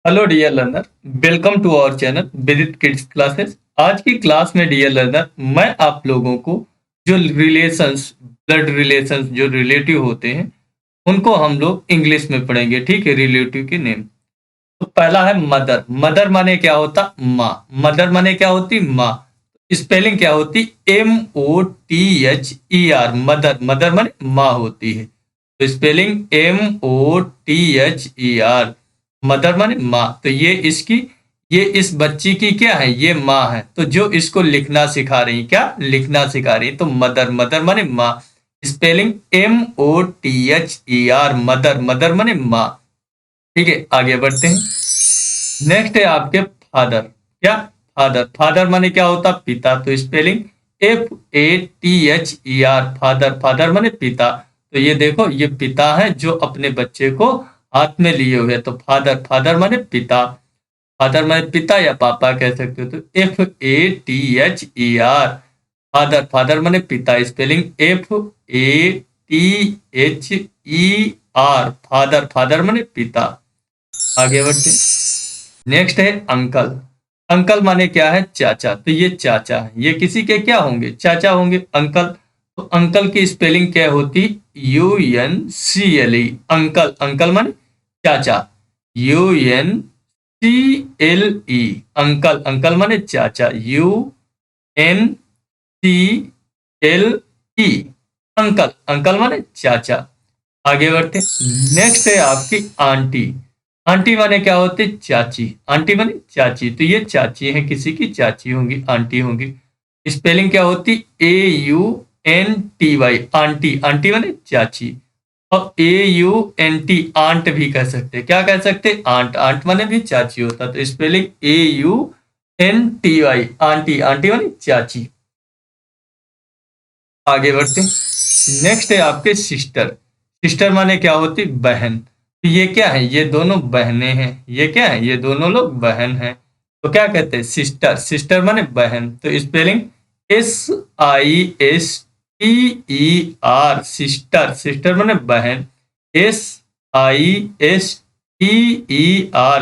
Hello dear learner, welcome to our channel Vidit kids classes. आज की class में dear learner मैं आप लोगों को जो रिलेशंस, ब्लड रिलेशंस जो रिलेटिव होते हैं उनको हम लोग इंग्लिश में पढ़ेंगे। ठीक है, रिलेटिव के नेम। तो पहला है मदर। मदर माने क्या होता? माँ। मदर माने क्या होती? माँ। स्पेलिंग क्या होती? MOTHER। मदर, मदर माने माँ होती है, तो स्पेलिंग MOTHER। मदर माने माँ। तो ये इस बच्ची की क्या है? ये माँ है। तो जो इसको लिखना सिखा रही, क्या लिखना सिखा रही? तो मदर, मदर माने माँ। Spelling MOTHER। मदर, मदर माने माँ। ठीक है, आगे बढ़ते हैं। नेक्स्ट है आपके फादर। क्या? फादर। फादर माने क्या होता? पिता। तो स्पेलिंग FATHER। फादर, फादर माने पिता। तो ये देखो, ये पिता है जो अपने बच्चे को हाथ में लिए हुए। तो फादर, फादर माने पिता। फादर माने पिता या पापा कह सकते हो। तो FATHER। फादर, फादर माने पिता। Spelling FATHER। फादर, फादर माने पिता। आगे बढ़ते। नेक्स्ट है अंकल। अंकल माने क्या है? चाचा। तो ये चाचा है, ये किसी के क्या होंगे? चाचा होंगे, अंकल। तो अंकल की स्पेलिंग क्या होती? UNCLE। अंकल, अंकल माने चाचा। UNCLE। अंकल, अंकल माने चाचा। UNCLE। अंकल, अंकल माने चाचा। आगे बढ़ते। नेक्स्ट है आपकी आंटी। आंटी माने क्या होते? चाची। आंटी माने चाची। तो ये चाची है, किसी की चाची होंगी, आंटी होंगी। स्पेलिंग क्या होती? AUNTY। आंटी, आंटी माने चाची। और AUNT, आंट भी कह सकते। क्या कह सकते? आंट। आंट माने भी चाची होता। तो स्पेलिंग AUNTY। आंटी, आंटी माने चाची। आगे बढ़ते। नेक्स्ट है आपके सिस्टर। सिस्टर माने क्या होती? बहन। तो ये क्या है? ये दोनों बहनें हैं। ये क्या है? ये दोनों लोग बहन हैं। तो क्या कहते हैं? सिस्टर। सिस्टर माने बहन। तो स्पेलिंग SISTER। सिस्टर, सिस्टर माने बहन। SISTER।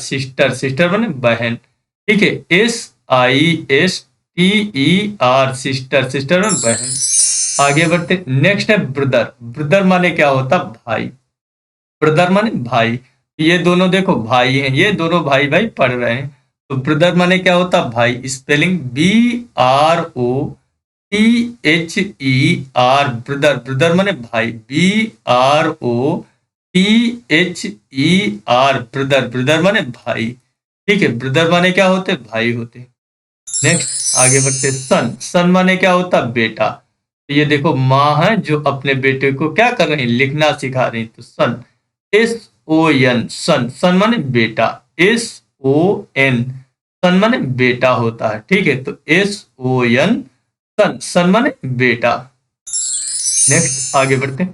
सिस्टर, सिस्टर माने बहन। ठीक है, SISTER। सिस्टर, सिस्टर माने बहन। आगे बढ़ते। नेक्स्ट है ब्रदर। ब्रदर माने क्या होता? भाई। ब्रदर माने भाई। ये दोनों देखो भाई हैं, ये दोनों भाई भाई पढ़ रहे हैं। तो ब्रदर माने क्या होता? भाई। Spelling BROTHER। ब्रदर, ब्रदर माने भाई। BROTHER। ब्रदर, ब्रदर माने भाई। ठीक है, ब्रदर माने क्या होते? भाई होते। नेक्स्ट आगे बढ़ते। सन। सन माने क्या होता? बेटा। तो ये देखो, माँ है जो अपने बेटे को क्या कर रही? लिखना सिखा रही। तो सन, SON। सन, सन माने बेटा। SON। सन माने बेटा होता है। ठीक है, तो SON। सन, सन माने बेटा। नेक्स्ट आगे बढ़ते।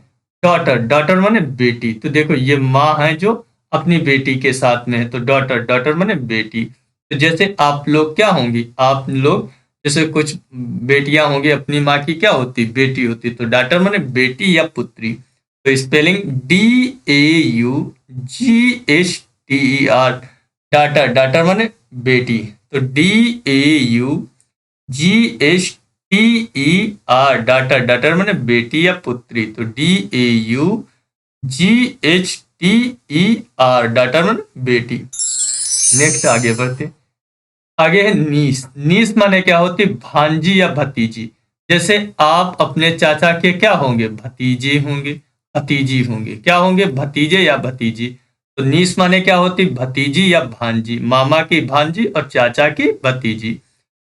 डॉटर। डॉटर माने बेटी। तो देखो, ये माँ है जो अपनी बेटी के साथ में है। तो डॉटर, डॉटर माने बेटी। तो जैसे आप लोग क्या होंगी? आप लोग जैसे कुछ बेटियां होंगी, अपनी माँ की क्या होती? बेटी होती। तो डॉटर माने बेटी या पुत्री। तो स्पेलिंग DAUGHTER। डाटर, डाटर माने बेटी। तो DAUGHTER। डाटर, डाटर माने बेटी या पुत्री। तो DAUGHTER। डाटर माने बेटी। नेक्स्ट आगे बढ़ते। आगे है नीस। नीस माने क्या होती? भांजी या भतीजी। जैसे आप अपने चाचा के क्या होंगे? भतीजे होंगे, भतीजी होंगे। क्या होंगे? भतीजे या भतीजी। तो नीस माने क्या होती? भतीजी या भांजी। मामा की भांजी और चाचा की भतीजी।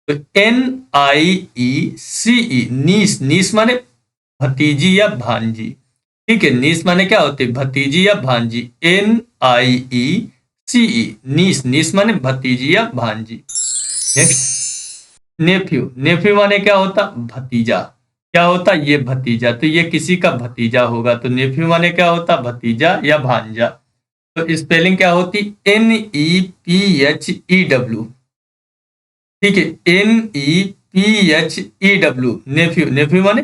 तो NIECE। नीस। नीस माने भतीजी या भांजी। ठीक है, नीस माने क्या होती? भतीजी या भांजी। NIECE। नीस। नीस माने भतीजी या भांजी। नेक्स्ट नेफ्यू। नेफ्यू माने क्या होता? भतीजा। क्या होता? ये भतीजा। तो ये किसी का भतीजा होगा। तो नेफ्यू माने क्या होता? भतीजा या भांजा। तो स्पेलिंग क्या होती? NEPHEW। ठीक है, NEPHEW। नेफ्यू। नेफ्यू माने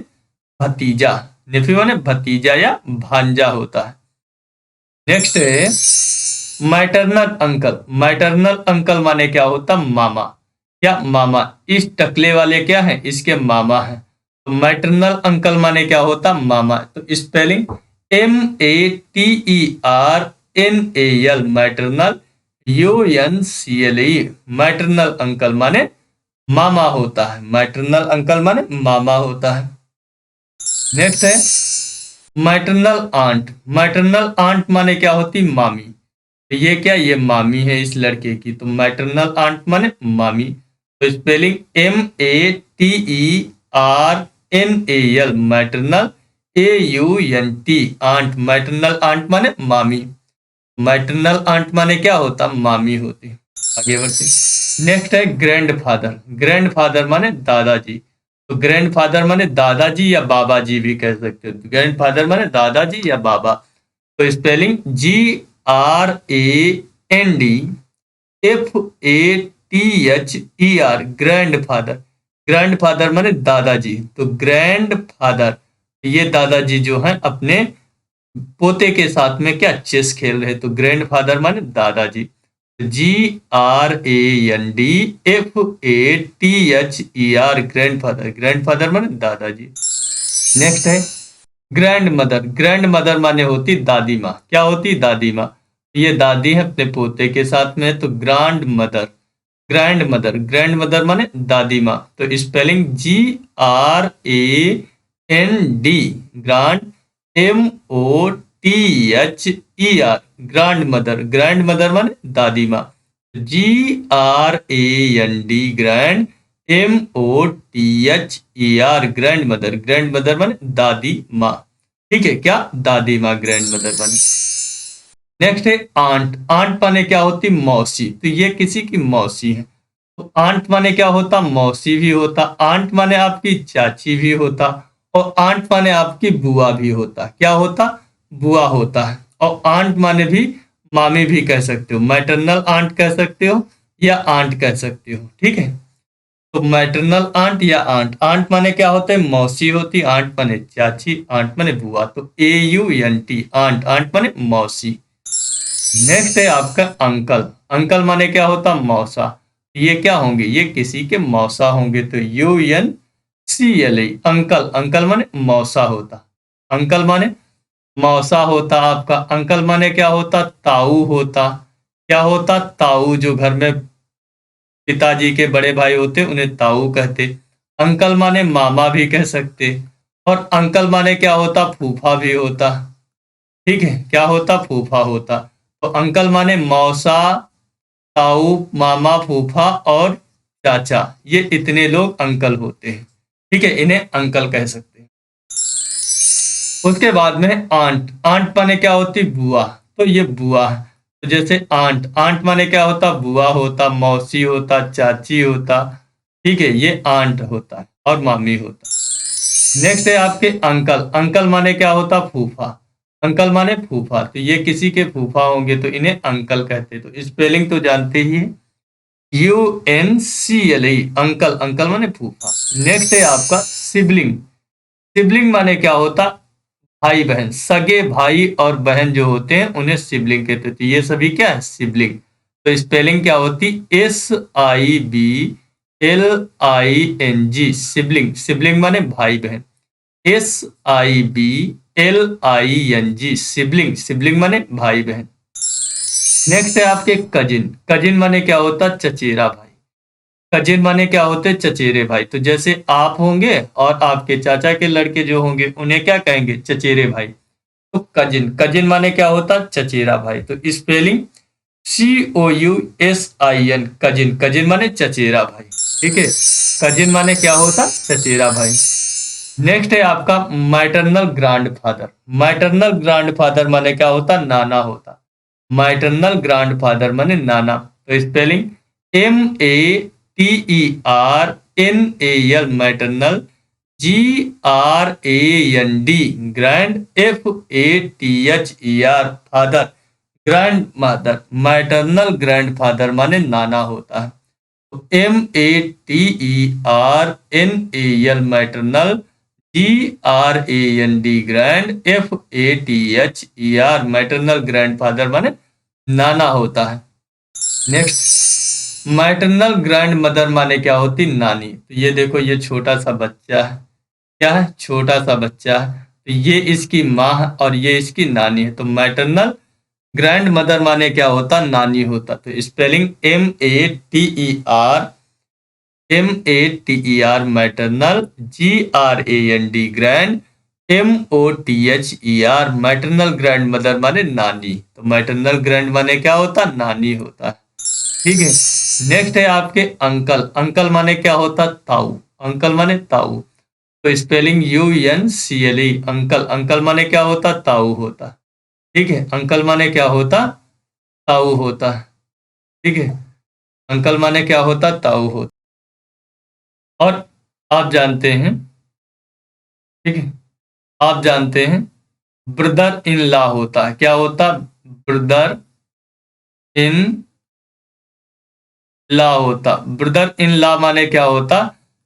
भतीजा। नेफ्यू माने भतीजा या भांजा होता है। नेक्स्ट है मैटरनल अंकल माने क्या होता? मामा। क्या? मामा। इस टकले वाले क्या है? इसके मामा है। तो मैटरनल अंकल माने क्या होता? मामा। तो spelling MATERNAL, maternal, UNCLE, maternal uncle माने मामा होता है। मैटरनल अंकल माने मामा होता है। नेक्स्ट है मैटरनल आंट। मैटरनल आंट माने क्या होती? मामी। तो ये क्या? ये मामी है इस लड़के की, तो मैटरनल आंट माने मामी। तो spelling MATERNAL, maternal, AUNT, aunt, maternal aunt माने मामी। मैटरनल आंट माने क्या होता? मामी होती। आगे बढ़ते। नेक्स्ट है ग्रैंडफादर। ग्रैंडफादर माने दादाजी। तो ग्रैंडफादर माने दादाजी या बाबा जी भी कह सकते हो। ग्रैंडफादर माने दादाजी या बाबा। तो स्पेलिंग GRANDFATHER, ग्रैंडफादर। ग्रैंडफादर माने दादाजी। तो ग्रैंडफादर, ये दादाजी जो हैं अपने पोते के साथ में क्या चेस खेल रहे। तो ग्रैंडफादर माने दादाजी। GRANDFATHER, grandfather. ग्रैंडफादर माने दादाजी। नेक्स्ट है ग्रैंड मदर। ग्रैंड मदर माने होती दादी माँ। क्या होती? दादी माँ। ये दादी है अपने पोते के साथ में, तो grand mother. Grand mother, grand mother माने दादी माँ। तो spelling GRAND, grand, MOTHER, grand mother. Grand mother माने दादी माँ। GRAND, grand, MOTHER, grand mother. Grand mother माने दादी माँ। ठीक है, क्या? दादी माँ ग्रैंड मदर बनी। नेक्स्ट है आंट। आंट माने क्या होती? मौसी। तो ये किसी की मौसी है। तो आंट माने क्या होता? मौसी भी होता। आंट माने आपकी चाची भी होता। और आंट माने आपकी बुआ भी होता। क्या होता? बुआ होता है। और आंट माने भी मामी भी कह सकते हो। मैटरनल आंट कह सकते हो या आंट कह सकते हो। ठीक है, तो मैटरनल आंट या आंट। आंट माने क्या होता है? मौसी होती। आंट माने चाची, आंट माने बुआ। तो AUNT, आंट। आंट माने मौसी। नेक्स्ट है आपका अंकल। अंकल माने क्या होता? मौसा। ये क्या होंगे? ये किसी के मौसा होंगे। तो UNCLE, अंकल। अंकल माने मौसा होता। अंकल माने मौसा होता आपका। अंकल माने क्या होता? ताऊ होता। क्या होता? ताऊ। जो घर में पिताजी के बड़े भाई होते उन्हें ताऊ कहते। अंकल माने मामा भी कह सकते। और अंकल माने क्या होता? फूफा भी होता। ठीक है, क्या होता? फूफा होता। तो अंकल माने मौसा, ताऊ, मामा, फूफा और चाचा। ये इतने लोग अंकल होते हैं। ठीक है, इन्हें अंकल कह सकते हैं। उसके बाद में आंट। आंट माने क्या होती? बुआ। तो ये बुआ है। तो जैसे आंट, आंट माने क्या होता? बुआ होता, मौसी होता, चाची होता। ठीक है, ये आंट होता है और मामी होता। नेक्स्ट है आपके अंकल। अंकल माने क्या होता? फूफा। अंकल माने फूफा। तो ये किसी के फूफा होंगे तो इन्हें अंकल कहते। तो स्पेलिंग तो जानते ही है, UNCLE, अंकल। अंकल माने फूफा। नेक्स्ट है आपका सिबलिंग। सिबलिंग माने क्या होता? भाई बहन। सगे भाई और बहन जो होते हैं उन्हें सिबलिंग कहते हैं। तो ये सभी क्या है? सिबलिंग। तो स्पेलिंग क्या होती? SIBLING, sibling. सिबलिंग माने भाई बहन। SIBLING, sibling. सिबलिंग माने भाई बहन। नेक्स्ट है आपके कजिन। कजिन माने क्या होता? चचेरा भाई। कजिन माने क्या होते? चचेरे भाई। तो जैसे आप होंगे और आपके चाचा के लड़के जो होंगे उन्हें क्या कहेंगे? चचेरे भाई। तो कजिन, कजिन माने क्या होता? चचेरा भाई। तो स्पेलिंग COUSIN, कजिन। कजिन माने चचेरा भाई। ठीक है, कजिन माने क्या होता? चचेरा भाई। नेक्स्ट है आपका मैटरनल ग्रैंडफादर। मैटरनल ग्रैंडफादर माने क्या होता? नाना होता। मैटरनल ग्रैंडफादर माने नाना। तो spelling MATERNAL, maternal, GRAND, grand, FATHER, father, grand mother. Maternal grandfather माने नाना होता है। तो MATERNAL, maternal, GRAND, grand, FATHER, maternal grandfather माने नाना होता है। नेक्स्ट, मैटरनल ग्रैंड मदर माने क्या होती? नानी। तो ये देखो, ये छोटा सा बच्चा है, क्या है? छोटा सा बच्चा है। तो ये इसकी माँ है और ये इसकी नानी है। तो मैटरनल ग्रैंड मदर माने क्या होता? नानी होता। तो spelling MATER maternal, GRAND grand, MOTHER maternal grand mother माने नानी। तो मैटरनल ग्रैंड माने क्या होता? नानी होता है। ठीक है। नेक्स्ट है आपके अंकल। अंकल माने क्या होता? ताऊ। अंकल माने ताऊ। तो स्पेलिंग UNCLE अंकल। अंकल माने क्या होता? ताऊ होता। ठीक है। अंकल माने क्या होता? ताऊ होता। ठीक है। अंकल माने क्या होता? ताऊ होता। और आप जानते हैं, ठीक है, आप जानते हैं ब्रदर इन लॉ होता है। क्या होता? ब्रदर इन लॉ होता। ब्रदर इन लॉ माने क्या होता?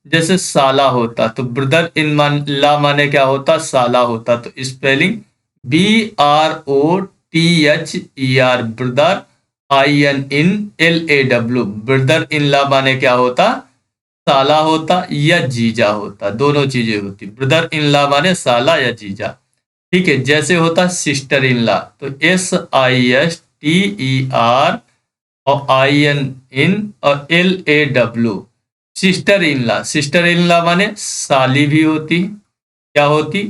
जैसे साला होता। तो ब्रदर इन लॉ माने क्या होता? साला होता। तो spelling BROTHER brother, INLAW brother in law माने क्या होता? साला होता या जीजा होता, दोनों चीजें होती। ब्रदर इन लॉ माने साला या जीजा। ठीक है। जैसे होता सिस्टर इन लॉ, तो SISTER और IN और LAW sister in law. Sister in law माने साली भी होती। क्या होती?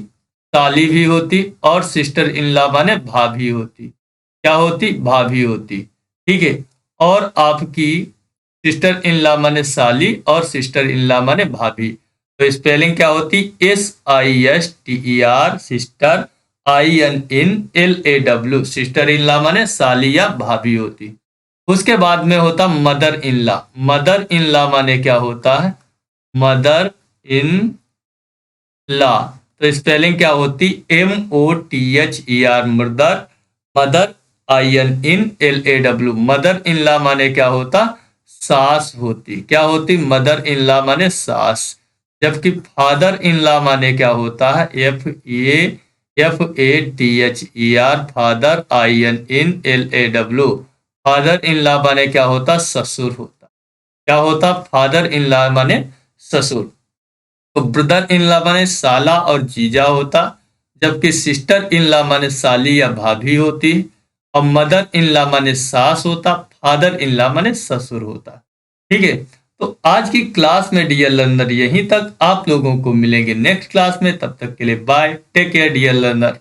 साली भी होती। और सिस्टर इन लॉ माने भाभी होती। क्या होती? भाभी होती। ठीक है। और आपकी सिस्टर इन लॉ माने साली और सिस्टर इन लॉ माने भाभी। तो स्पेलिंग क्या होती? SISTER sister, INLAW sister in law माने साली या भाभी होती। उसके बाद में होता mother in law. Mother in law माने क्या होता है? Mother in law. तो स्पेलिंग क्या होती? MOTHER mother, mother, INLAW mother in law माने क्या होता? सास होती। क्या होती? मदर इन लॉ माने सास। जबकि फादर इन लॉ माने क्या होता है? FATHER father, INLAW father in law माने क्या होता? ससुर होता। क्या होता? फादर इन लॉ माने ससुर। तो ब्रदर इन लॉ माने साला और जीजा होता। जबकि सिस्टर इन लॉ माने साली या भाभी होती। और मदर इन लॉ माने सास होता। फादर इन लॉ माने ससुर होता। ठीक है। तो आज की क्लास में डियर लर्नर यहीं तक। आप लोगों को मिलेंगे नेक्स्ट क्लास में। तब तक के लिए bye, take care dear learner.